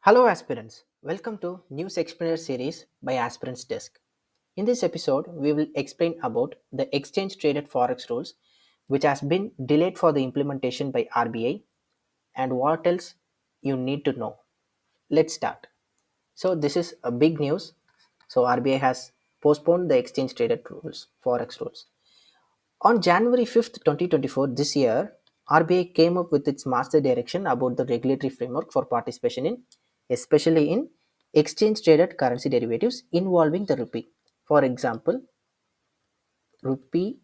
Hello aspirants, welcome to News Explainer series by Aspirants Desk. In this episode, we will explain about the exchange traded forex rules which has been delayed for the implementation by RBI and what else you need to know. Let's start. So this is a big news. So RBI has postponed the exchange traded rules, forex rules. On January 5th, 2024, this year, RBI came up with its master direction about the regulatory framework for participation in, especially in exchange traded currency derivatives involving the rupee. For example, rupee,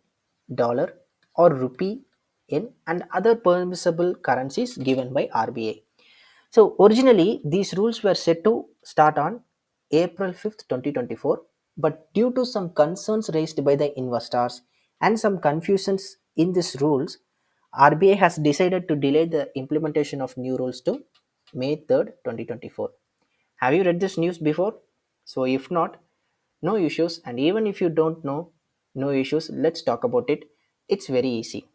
dollar, or rupee yen and other permissible currencies given by RBI. So originally, these rules were set to start on April 5th, 2024, but due to some concerns raised by the investors and some confusions in these rules, RBI has decided to delay the implementation of new rules to May 3rd, 2024. Have you read this news before? So if not, no issues. And even if you don't know, no issues. Let's talk about it. It's very easy.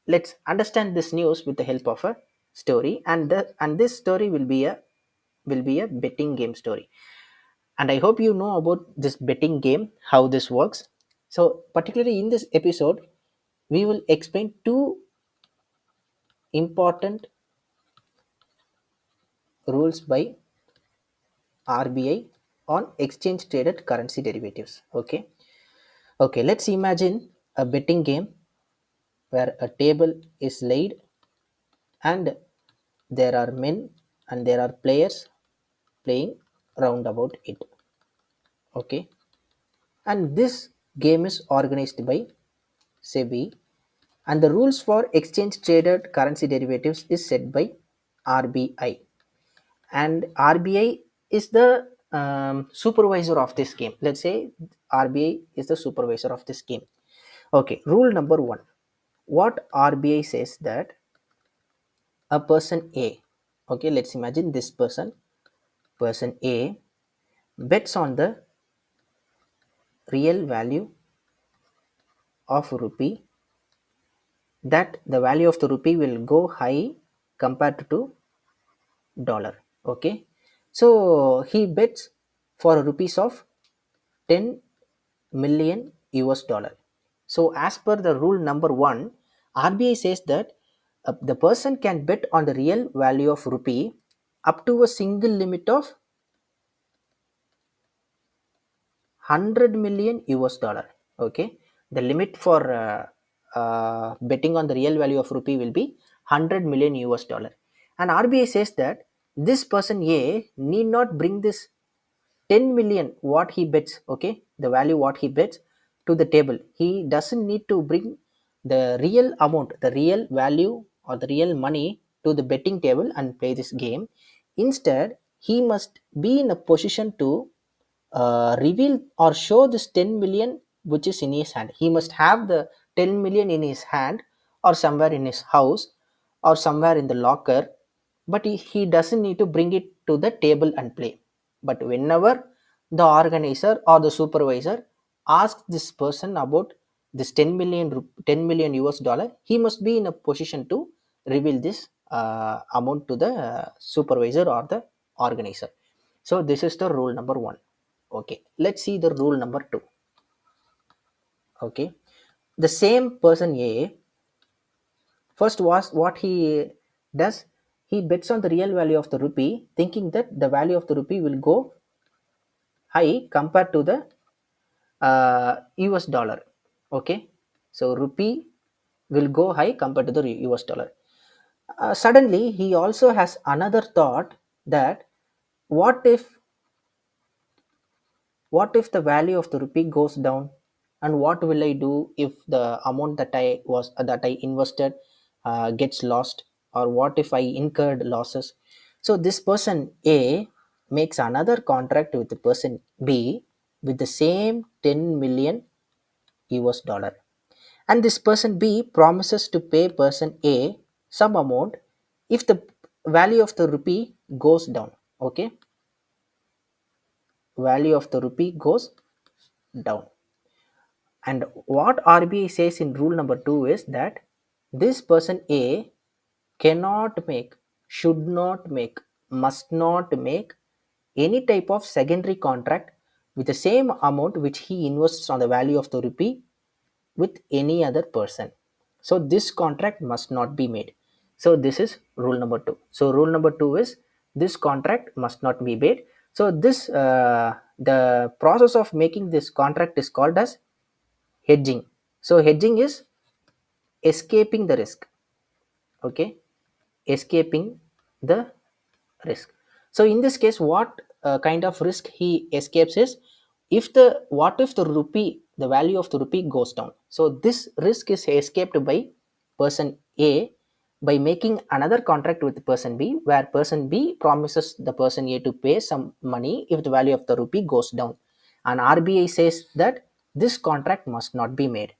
Let's understand this news with the help of a story, and this story will be a betting game story. And I hope you know about this betting game, how this works. So particularly in this episode, we will explain two important rules by RBI on exchange traded currency derivatives. Okay, let's imagine a betting game where a table is laid and there are men and there are players playing round about it. Okay, and this game is organized by SEBI and the rules for exchange traded currency derivatives is set by RBI, and RBI is the supervisor of this game. Let's say RBI is the supervisor of this game. Okay, rule number one. What RBI says that a person A, okay, let's imagine this person A bets on the real value of rupee, that the value of the rupee will go high compared to dollar. Okay, so he bets for rupees of 10 million US dollar. So as per the rule number 1, RBI says that the person can bet on the real value of rupee up to a single limit of 100 million US dollar. Okay, the limit for betting on the real value of rupee will be 100 million US dollar, and RBI says that this person A need not bring this 10 million what he bets, okay, the value what he bets to the table. He doesn't need to bring the real amount, the real value or the real money to the betting table and play this game. Instead, he must be in a position to reveal or show this 10 million which is in his hand. He must have the 10 million in his hand or somewhere in his house or somewhere in the locker, but he doesn't need to bring it to the table and play. But whenever the organizer or the supervisor asks this person about this 10 million US dollar, he must be in a position to reveal this amount to the supervisor or the organizer. So this is the rule number 1. Okay, let's see the rule number 2. Okay, the same person A first was what he does, he bets on the real value of the rupee thinking that the value of the rupee will go high compared to the US dollar. Okay, so rupee will go high compared to the US dollar. Suddenly he also has another thought that what if the value of the rupee goes down, and what will I do if the amount that I invested gets lost, or what if I incurred losses. So this person A makes another contract with the person B with the same 10 million US dollar, and this person B promises to pay person A some amount if the value of the rupee goes down. Okay, value of the rupee goes down. And what RBI says in rule number 2 is that this person A cannot make, should not make must not make any type of secondary contract with the same amount which he invests on the value of the rupee with any other person. So this contract must not be made. So this is rule number 2. So rule number 2 is this contract must not be made. So this the process of making this contract is called as hedging. So hedging is escaping the risk. Okay, escaping the risk. So in this case, what kind of risk he escapes is, if the what if the rupee, the value of the rupee goes down. So this risk is escaped by person A by making another contract with person B, where person B promises the person A to pay some money if the value of the rupee goes down, and RBI says that this contract must not be made.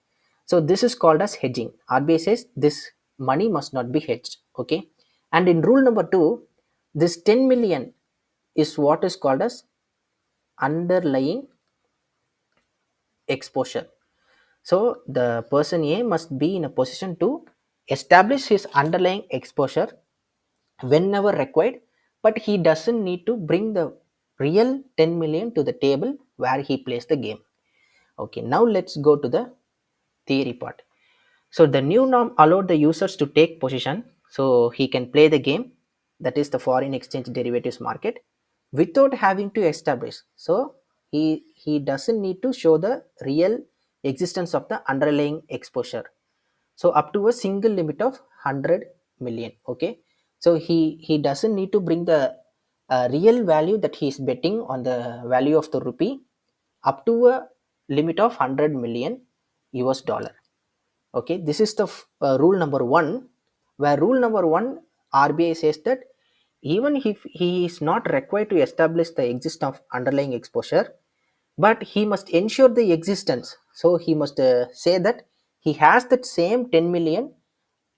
So this is called as hedging. RBI says this money must not be hedged. Okay, and in rule number 2, this 10 million is what is called as underlying exposure. So the person A must be in a position to establish his underlying exposure whenever required, but he doesn't need to bring the real 10 million to the table where he plays the game. Okay, now let's go to the theory part. So the new norm allowed the users to take position, so he can play the game, that is the foreign exchange derivatives market, without having to establish. So he doesn't need to show the real existence of the underlying exposure. So up to a single limit of 100 million. Okay, so he doesn't need to bring the real value that he is betting on the value of the rupee up to a limit of 100 million US dollar. Okay, this is the rule number 1, where rule number 1, RBI says that even if he is not required to establish the existence of underlying exposure, but he must ensure the existence. So he must say that he has that same 10 million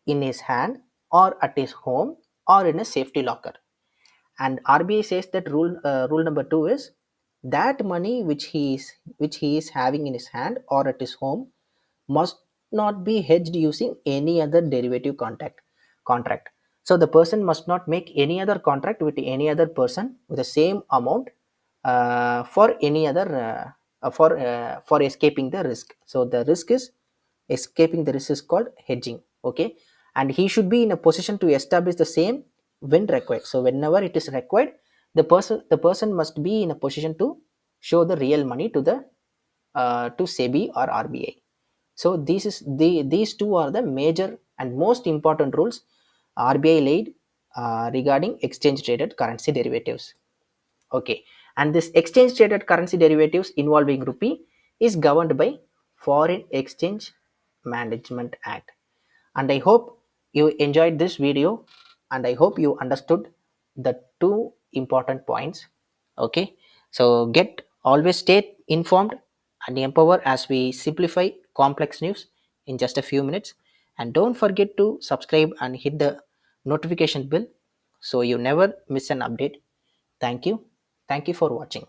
in his hand, or at his home, or in a safety locker. And RBI says that rule number 2 is that money which he is having in his hand or at his home must not be hedged using any other derivative contract. So the person must not make any other contract with any other person with the same amount for any other for escaping the risk. So the risk is escaping the risk is called hedging. Okay, and he should be in a position to establish the same when required. So whenever it is required, the person must be in a position to show the real money to the to SEBI or RBI. So these two are the major and most important rules RBI laid regarding exchange traded currency derivatives. Okay, and this exchange traded currency derivatives involving rupee is governed by Foreign Exchange Management Act. And I hope you enjoyed this video, and I hope you understood the two important points. Okay, so get always stay informed and empower as we simplify complex news in just a few minutes. And don't forget to subscribe and hit the notification bell so you never miss an update. Thank you. Thank you for watching.